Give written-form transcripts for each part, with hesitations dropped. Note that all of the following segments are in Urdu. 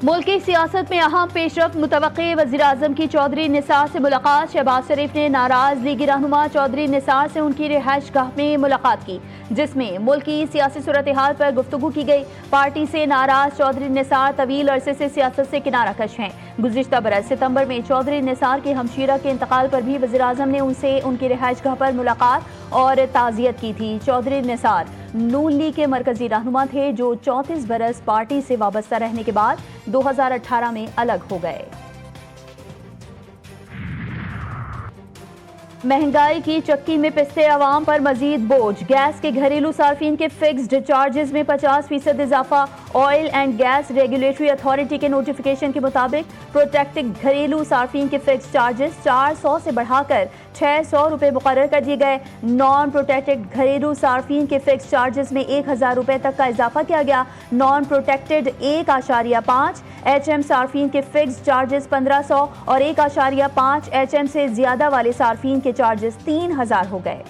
ملک کی سیاست میں اہم پیش رفت متوقع، وزیراعظم کی چودھری نثار سے ملاقات۔ شہباز شریف نے ناراض لیگی رہنما چودھری نثار سے ان کی رہائش گاہ میں ملاقات کی، جس میں ملک کی سیاسی صورتحال پر گفتگو کی گئی۔ پارٹی سے ناراض چودھری نثار طویل عرصے سے سیاست سے کنارہ کش ہیں۔ گزشتہ برس ستمبر میں چودھری نثار کی ہمشیرہ کے انتقال پر بھی وزیراعظم نے ان سے ان کی رہائش گاہ پر ملاقات اور تعزیت کی تھی۔ چودھری نثار نون لیگ کے مرکزی رہنما تھے، جو 34 برس پارٹی سے وابستہ رہنے کے بعد 2018 میں الگ ہو گئے۔ مہنگائی کی چکی میں پستے عوام پر مزید بوجھ، گیس کے گھریلو صارفین کے فکسڈ چارجز میں 50% اضافہ۔ Oil and gas regulatory authority کے نوٹیفیکیشن کے مطابق پروٹیکٹڈ گھریلو صارفین کے فکسڈ چارجز 400 سے بڑھا کر 600 روپے مقرر کر دیے گئے۔ نان پروٹیکٹڈ گھریلو صارفین کے فکسڈ چارجز میں 1000 روپے تک کا اضافہ کیا گیا۔ نان پروٹیکٹڈ 1.5، ایچ ایم صارفین کے فکسڈ چارجز 1500 اور 1.5 ایچ ایم سے زیادہ والے صارفین کے چارجز 3000 ہو گئے۔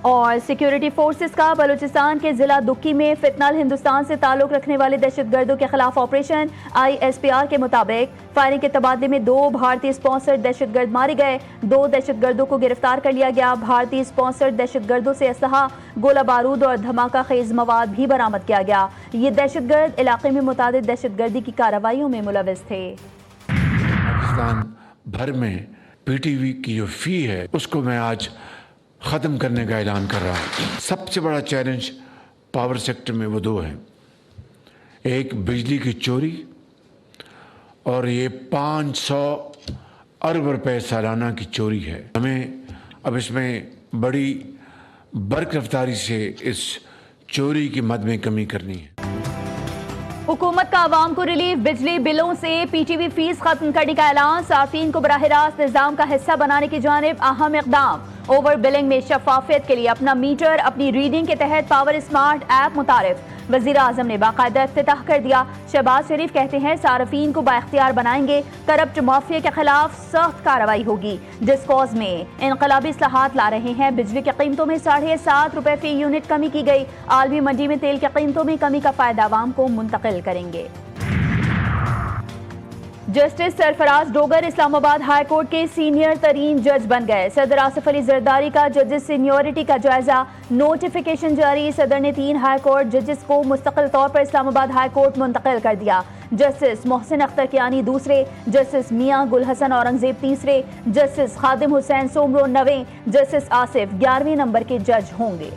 اور سیکیورٹی فورسز کا بلوچستان کے ضلع دکی میں فتنہ ہندوستان سے تعلق رکھنے والے دہشت گردوں کے خلاف operation. I S P R کے مطابق فائرنگ کے تبادلے میں 2 بھارتی اسپانسرڈ دہشت گرد مارے گئے، 2 دہشت گردوں کو گرفتار کر لیا گیا۔ بھارتی اسپانسرڈ دہشت گردوں سے اسلحہ، گولہ بارود اور دھماکہ خیز مواد بھی برآمد کیا گیا۔ یہ دہشت گرد علاقے میں متعدد دہشت گردی کی کارروائیوں میں ملوث تھے۔ پاکستان بھر میں پی ٹی وی کی جو فی ہے اس کو میں آج ختم کرنے کا اعلان کر رہا ہوں۔ سب سے بڑا چیلنج پاور سیکٹر میں وہ 2 ہیں، ایک بجلی کی چوری اور یہ 500 ارب روپے سالانہ کی چوری ہے۔ ہمیں اب اس میں بڑی برق رفتاری سے اس چوری کی مد میں کمی کرنی ہے۔ حکومت کا عوام کو ریلیف، بجلی بلوں سے پی ٹی وی فیس ختم کرنے کا اعلان۔ صارفین کو براہ راست نظام کا حصہ بنانے کی جانب اہم اقدام۔ اوور بلنگ میں شفافیت کے لیے اپنا میٹر اپنی ریڈنگ کے تحت پاور اسمارٹ ایپ متعارف۔ وزیر اعظم نے باقاعدہ افتتاح کر دیا۔ شہباز شریف کہتے ہیں صارفین کو بااختیار بنائیں گے، کرپٹ مافیا کے خلاف سخت کارروائی ہوگی۔ ڈسکوز میں انقلابی اصلاحات لا رہے ہیں۔ بجلی کی قیمتوں میں 7.5 روپے فی یونٹ کمی کی گئی۔ عالمی منڈی میں تیل کی قیمتوں میں کمی کا فائدہ عوام کو منتقل کریں گے۔ جسٹس سرفراز ڈوگر اسلام آباد ہائی کورٹ کے سینئر ترین جج بن گئے۔ صدر آصف علی زرداری کا ججز سینیورٹی کا جائزہ، نوٹیفیکیشن جاری۔ صدر نے 3 ہائی کورٹ ججز کو مستقل طور پر اسلام آباد ہائی کورٹ منتقل کر دیا۔ جسٹس محسن اختر کیانی دوسرے، جسٹس میاں گل حسن اورنگزیب تیسرے، justice Khadim Hussain Soomro 9ویں، justice Asif 11ویں number کے جج ہوں گے۔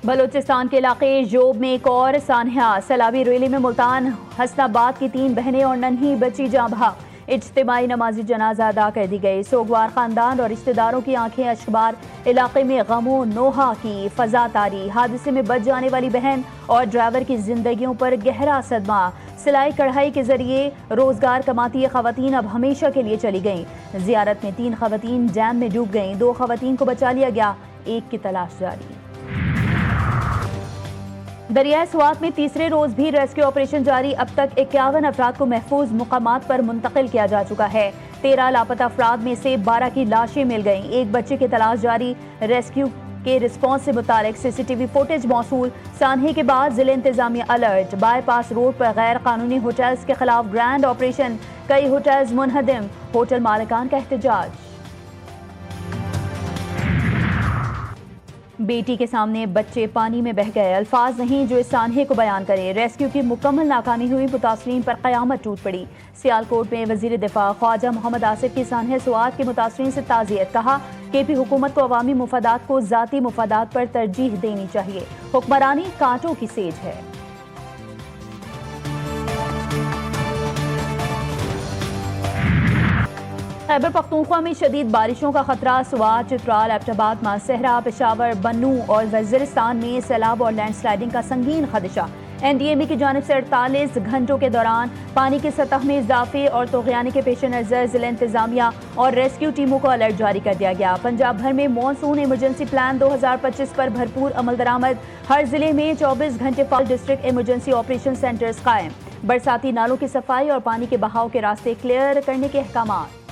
بلوچستان کے علاقے جوب میں ایک اور سانحہ، سیلابی ریلی میں ملتان حسن آباد کی 3 بہنیں اور ننھی بچی جاں بحق۔ اجتماعی نماز جنازہ ادا کر دی گئی۔ سوگوار خاندان اور رشتہ داروں کی آنکھیں اشکبار، علاقے میں غم و نوحہ کی فضا طاری۔ حادثے میں بچ جانے والی بہن اور ڈرائیور کی زندگیوں پر گہرا صدمہ۔ سلائی کڑھائی کے ذریعے روزگار کماتی یہ خواتین اب ہمیشہ کے لیے چلی گئیں۔ زیارت میں 3 خواتین ڈیم میں ڈوب گئیں، 2 خواتین کو بچا لیا گیا، 1 کی تلاش جاری۔ دریائے سوات میں تیسرے روز بھی ریسکیو آپریشن جاری۔ اب تک 51 افراد کو محفوظ مقامات پر منتقل کیا جا چکا ہے۔ 13 لاپتہ افراد میں سے 12 کی لاشیں مل گئیں، 1 بچے کی تلاش جاری۔ ریسکیو کے رسپانس سے متعلق سی سی ٹی وی فوٹیج موصول۔ سانحے کے بعد ضلع انتظامیہ الرٹ۔ بائی پاس روڈ پر غیر قانونی ہوٹلز کے خلاف گرینڈ آپریشن، کئی ہوٹلز منہدم، ہوٹل مالکان کا احتجاج۔ بیٹی کے سامنے بچے پانی میں بہہ گئے، الفاظ نہیں جو اس سانحے کو بیان کرے۔ ریسکیو کی مکمل ناکامی ہوئی، متاثرین پر قیامت ٹوٹ پڑی۔ سیالکوٹ میں وزیر دفاع خواجہ محمد آصف کی سانحہ سوات کے متاثرین سے تعزیت، کہا کہ پی حکومت کو عوامی مفادات کو ذاتی مفادات پر ترجیح دینی چاہیے، حکمرانی کانٹوں کی سیج ہے۔ خیبر پختونخوا میں شدید بارشوں کا خطرہ، سوات، چترال، ایبٹ آباد، ماسہرہ، پشاور، بنوں اور وزیرستان میں سیلاب اور لینڈ سلائیڈنگ کا سنگین خدشہ۔ این ڈی ایم اے کی جانب سے 48 گھنٹوں کے دوران پانی کی سطح میں اضافے اور طغیانے کے پیش نظر ضلع انتظامیہ اور ریسکیو ٹیموں کو الرٹ جاری کر دیا گیا۔ پنجاب بھر میں مانسون ایمرجنسی پلان 2025 پر بھرپور عمل درآمد، ہر ضلع میں 24 گھنٹے فعال ڈسٹرکٹ ایمرجنسی آپریشن سینٹرز قائم۔ برساتی نالوں کی صفائی اور پانی کے بہاؤ کے راستے کلیئر کرنے کے احکامات۔